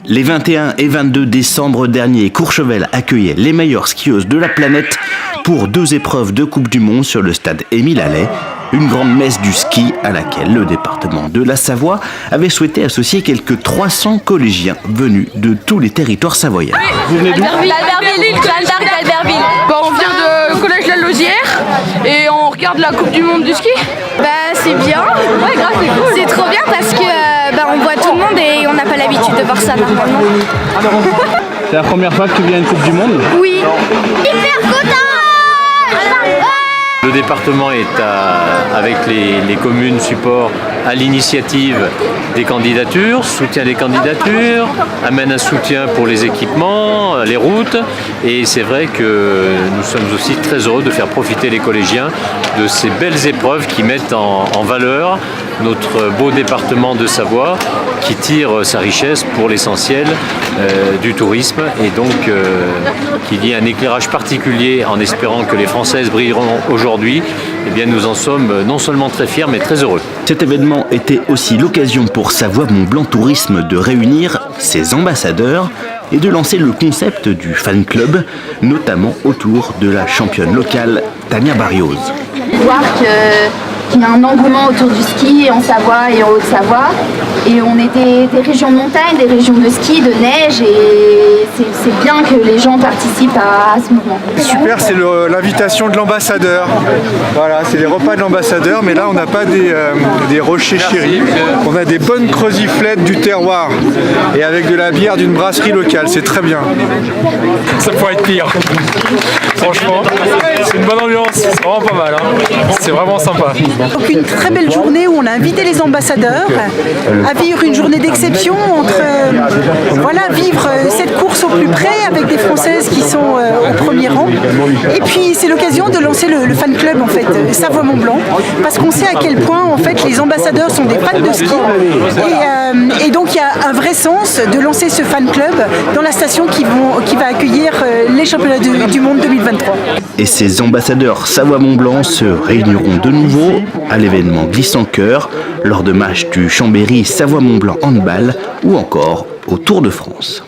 Les 21 et 22 décembre dernier, Courchevel accueillait les meilleures skieuses de la planète pour 2 épreuves de Coupe du Monde sur le stade Émile Allais. Une grande messe du ski à laquelle le département de la Savoie avait souhaité associer quelques 300 collégiens venus de tous les territoires savoyards. Vous venez d'où? Jeanne d'Albertville. On vient de collège La Lausière et on regarde la Coupe du Monde du ski. C'est bien. Ouais, grave, c'est cool. C'est trop bien parce que on voit tout le monde et on n'a pas l'habitude de voir ça normalement. C'est la première fois que tu viens à une Coupe du Monde? Oui. Hyper content. Le département est avec les communes support à l'initiative des candidatures, soutient les candidatures, amène un soutien pour les équipements, les routes. Et c'est vrai que nous sommes aussi très heureux de faire profiter les collégiens de ces belles épreuves qui mettent en valeur notre beau département de Savoie qui tire sa richesse pour l'essentiel du tourisme et donc qu'il y ait un éclairage particulier en espérant que les Françaises brilleront aujourd'hui. Eh bien, nous en sommes non seulement très fiers mais très heureux. Cet événement était aussi l'occasion pour Savoie-Mont-Blanc Tourisme de réunir ses ambassadeurs et de lancer le concept du fan club, notamment autour de la championne locale Tania Barrios. Voir qu'il y a un engouement autour du ski en Savoie et en Haute-Savoie. Et on est des régions de montagne, des régions de ski, de neige, et c'est bien que les gens participent à ce mouvement. Super, c'est l'invitation de l'ambassadeur. Voilà, c'est les repas de l'ambassadeur, mais là on n'a pas des rochers chéris, on a des bonnes creusiflettes du terroir, et avec de la bière d'une brasserie locale, c'est très bien. Ça pourrait être pire. Franchement, c'est une bonne ambiance, c'est vraiment pas mal, hein. C'est vraiment sympa. Donc une très belle journée où on a invité les ambassadeurs à vivre une journée d'exception entre vivre cette course au plus près avec des Françaises qui sont au premier rang. Et puis c'est l'occasion de lancer le fan club en fait Savoie-Mont-Blanc parce qu'on sait à quel point en fait les ambassadeurs sont des fans de ski et donc il y a un vrai sens de lancer ce fan club dans la station qui va accueillir les championnats du monde 2023. Et ces ambassadeurs Savoie-Mont-Blanc se réuniront de nouveau à l'événement Glissant Cœur lors de matchs du Chambéry Savoie-Mont-Blanc Handball ou encore au Tour de France.